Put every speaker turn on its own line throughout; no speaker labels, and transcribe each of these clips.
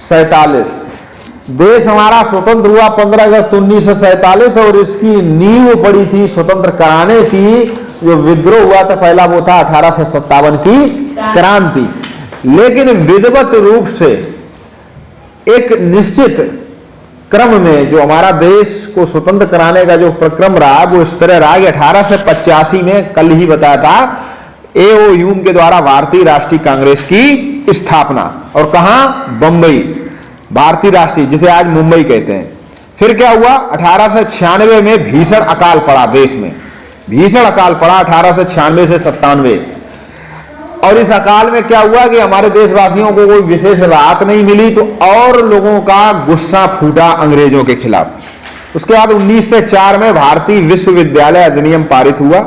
1947 देश हमारा स्वतंत्र हुआ 15 अगस्त 1947 और इसकी नींव पड़ी थी स्वतंत्र कराने की। जो विद्रोह हुआ था पहला वो था 1857 की क्रांति। लेकिन विधिवत रूप से एक निश्चित क्रम में जो हमारा देश को स्वतंत्र कराने का जो प्रक्रम रहा वो इस तरह रहा कि 1885 में, कल ही बताया था, ए.ओ. ह्यूम के द्वारा भारतीय राष्ट्रीय कांग्रेस की स्थापना। और कहां? बंबई, भारतीय राष्ट्रीय, जिसे आज मुंबई कहते हैं। फिर क्या हुआ? 1896 में भीषण अकाल पड़ा देश में, भीषण अकाल पड़ा 1896 से 97। और इस अकाल में क्या हुआ कि हमारे देशवासियों को कोई विशेष राहत नहीं मिली, तो और लोगों का गुस्सा फूटा अंग्रेजों के खिलाफ। उसके बाद 1904 में भारतीय विश्वविद्यालय अधिनियम पारित हुआ।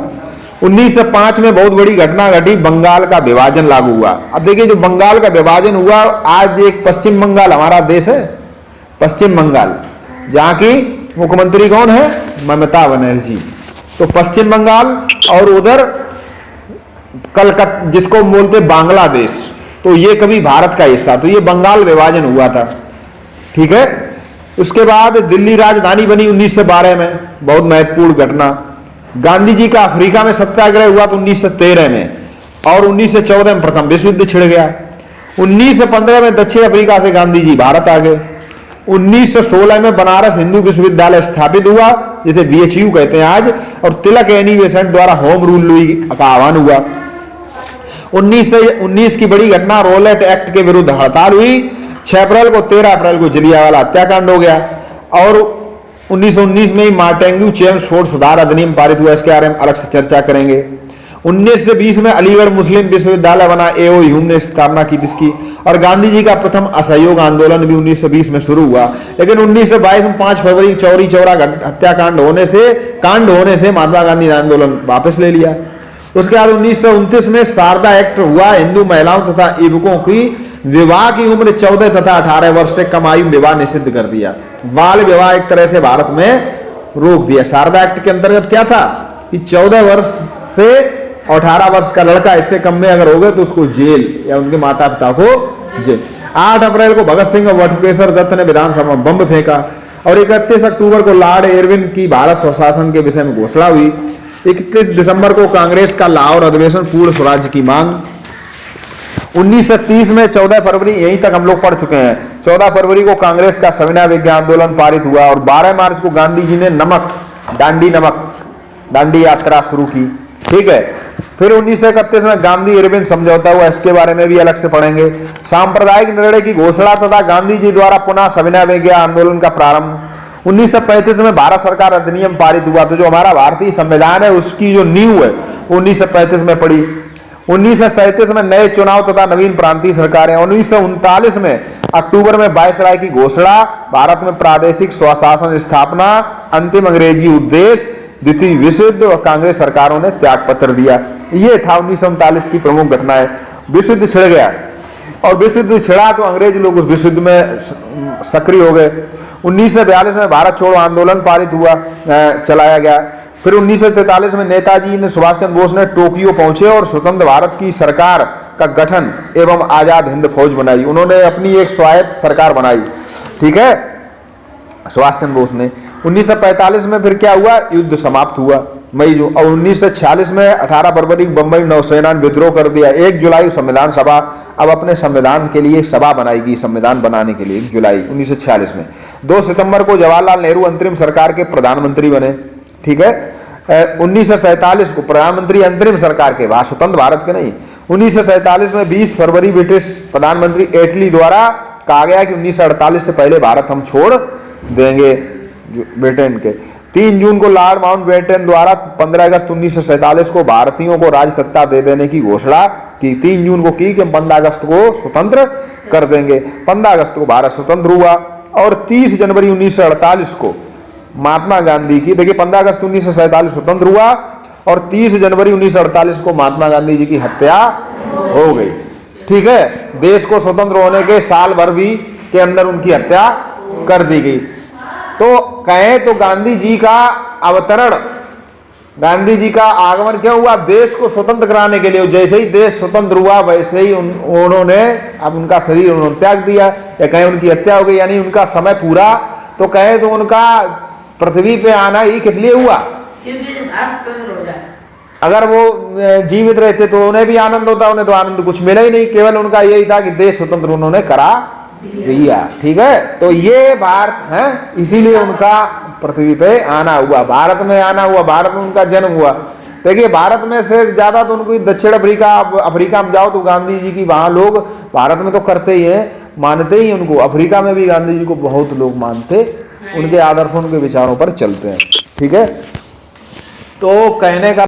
1905 में बहुत बड़ी घटना घटी, बंगाल का विभाजन लागू हुआ। अब देखिए, जो बंगाल का विभाजन हुआ, आज एक पश्चिम बंगाल हमारा देश है, पश्चिम बंगाल, जहां की मुख्यमंत्री कौन है? ममता बनर्जी। तो पश्चिम बंगाल और उधर कलकत्ता, जिसको बोलते बांग्लादेश, तो ये कभी भारत का हिस्सा, तो ये बंगाल विभाजन हुआ था। ठीक है। उसके बाद दिल्ली राजधानी बनी 1912 में, बहुत महत्वपूर्ण घटना। गांधी जी का अफ्रीका में सत्याग्रह हुआ तो 1913 में, और 1914 में प्रथम विश्व युद्ध छिड़ गया। 1915 में दक्षिण अफ्रीका से गांधी जी भारत आ गए। 1916 में बनारस हिंदू विश्वविद्यालय स्थापित हुआ, जिसे BHU कहते हैं आज, और तिलक एनीबेसेंट द्वारा होम रूल का आह्वान हुआ। 1919 की बड़ी घटना, रोलेट एक्ट के विरुद्ध हड़ताल हुई। 6 अप्रैल को 13 अप्रैल को जलियांवाला हत्याकांड हो गया। और 1919 में ही मार्टेंगू चेम्सफोर्ड सुधार अधिनियम पारित हुआ, इसके बारे में अलग से चर्चा करेंगे। 19 से 20 में अलीगढ़ मुस्लिम विश्वविद्यालय बना, ए.ओ. ह्यूम ने स्थापना की जिसकी। और गांधी जी का प्रथम असहयोग आंदोलन भी 1920 में शुरू हुआ। लेकिन 1922 में 5 फरवरी चौरी चौरा हत्याकांड होने से महात्मा गांधी ने आंदोलन वापस ले लिया। उसके बाद 1929 में शारदा एक्ट हुआ, हिंदू महिलाओं तथा युवकों की विवाह की उम्र 14 तथा 18 वर्ष से कम आयु विवाह निषिद्ध कर दिया। बाल विवाह एक तरह से भारत में रोक दिया। शारदा एक्ट के अंतर्गत क्या था कि 14 वर्ष से 18 वर्ष का लड़का, इससे कम में अगर हो गए तो उसको जेल, या उनके माता पिता को जेल। 8 अप्रैल को भगत सिंह और बटुकेश्वर दत्त ने विधानसभा में बम फेंका। और 31 अक्टूबर को लॉर्ड इरविन की भारत स्वशासन के विषय में घोषणा हुई। 31 दिसंबर को कांग्रेस का लाहौर अधिवेशन, पूर्ण स्वराज्य की मांग। 1930 में 14 फरवरी, यहीं तक हम लोग पढ़ चुके हैं, 14 फरवरी को कांग्रेस का सविनय विज्ञा आंदोलन पारित हुआ। और 12 मार्च को गांधी जी ने दांडी यात्रा शुरू की। ठीक है। फिर 1931 में गांधी इरविन समझौता हुआ, इसके बारे में भी अलग से पढ़ेंगे। सांप्रदायिक निर्णय की घोषणा तथा गांधी जी द्वारा पुनः सविनय विज्ञा आंदोलन का प्रारंभ। 1935 में भारत सरकार अधिनियम पारित हुआ। तो जो हमारा भारतीय संविधान है उसकी जो नींव है 1935 में पड़ी। 1937 में नए चुनाव तथा नवीन प्रांतीय सरकारें। 1939 में अक्टूबर में वायसराय की घोषणा, भारत में प्रादेशिक स्वशासन स्थापना, अंतिम अंग्रेजी उद्देश्य, द्वितीय विश्व युद्ध, और कांग्रेस सरकारों ने त्याग पत्र दिया। ये था 1939 की प्रमुख घटनाएं। विश्व युद्ध छिड़ गया, और विश्व युद्ध छिड़ा तो अंग्रेज लोग उस विश्व युद्ध में सक्रिय हो गए। 1942 में भारत छोड़ो आंदोलन पारित हुआ, चलाया गया। फिर 1943 में नेताजी ने, सुभाष चंद्र बोस ने टोक्यो पहुंचे और स्वतंत्र भारत की सरकार का गठन एवं आजाद हिंद फौज बनाई। उन्होंने अपनी एक स्वायत्त सरकार बनाई। ठीक है, सुभाष चंद्र बोस ने। 1945 में फिर क्या हुआ? युद्ध समाप्त हुआ मई जो। और 1946 में 18 फरवरी बंबई नौसेना ने विद्रोह कर दिया। 1 जुलाई संविधान सभा अब अपने संविधान के लिए सभा बनाएगी, संविधान बनाने के लिए 1 जुलाई 1946 में। 2 सितंबर को जवाहरलाल नेहरू अंतरिम सरकार के प्रधानमंत्री बने। ठीक है। 1947 को प्रधानमंत्री अंतरिम सरकार के, स्वतंत्र भारत के नहीं। 1947 में 20 फरवरी ब्रिटिश प्रधानमंत्री एटली द्वारा कहा गया कि 1948 से पहले भारत हम छोड़ देंगे ब्रिटेन के। 3 जून को लॉर्ड माउंटबेटन द्वारा 15 अगस्त 1947 को भारतीयों को राज सत्ता दे देने की घोषणा की। 3 जून को की कि 15 अगस्त को स्वतंत्र कर देंगे। 15 अगस्त को भारत स्वतंत्र हुआ। और 30 जनवरी 1948 को महात्मा गांधी की, देखिए 15 अगस्त 1947 स्वतंत्र हुआ और 30 जनवरी 1948 को महात्मा गांधी जी की हत्या हो गई। ठीक है। देश को स्वतंत्र होने के साल भर भी के अंदर उनकी हत्या कर दी गई। तो कहें तो गांधी जी का अवतरण गांधी जी का आगमन क्यों हुआ? देश को स्वतंत्र कराने के लिए। जैसे ही देश स्वतंत्र हुआ वैसे ही उन्होंने अब उनका शरीर उन्होंने त्याग दिया, या कहें उनकी हत्या हो गई, यानी उनका समय पूरा। तो कहे तो उनका पृथ्वी पे आना ही किस लिए हुआ? अगर वो जीवित रहते तो उन्हें भी आनंद होता, उन्हें तो आनंद कुछ मिला ही नहीं, केवल उनका यही था कि देश स्वतंत्र उन्होंने करा दिया। ठीक है, तो ये भारत है, इसीलिए उनका पृथ्वी पे आना हुआ, भारत में आना हुआ, भारत में उनका जन्म हुआ। देखिए भारत में से ज्यादा तो उनको दक्षिण अफ्रीका में जाओ तो गांधी जी की वहां लोग, भारत में तो करते ही हैं, मानते ही उनको, अफ्रीका में भी गांधी जी को बहुत लोग मानते, उनके आदर्शों, उनके विचारों पर चलते हैं। ठीक है, तो कहने का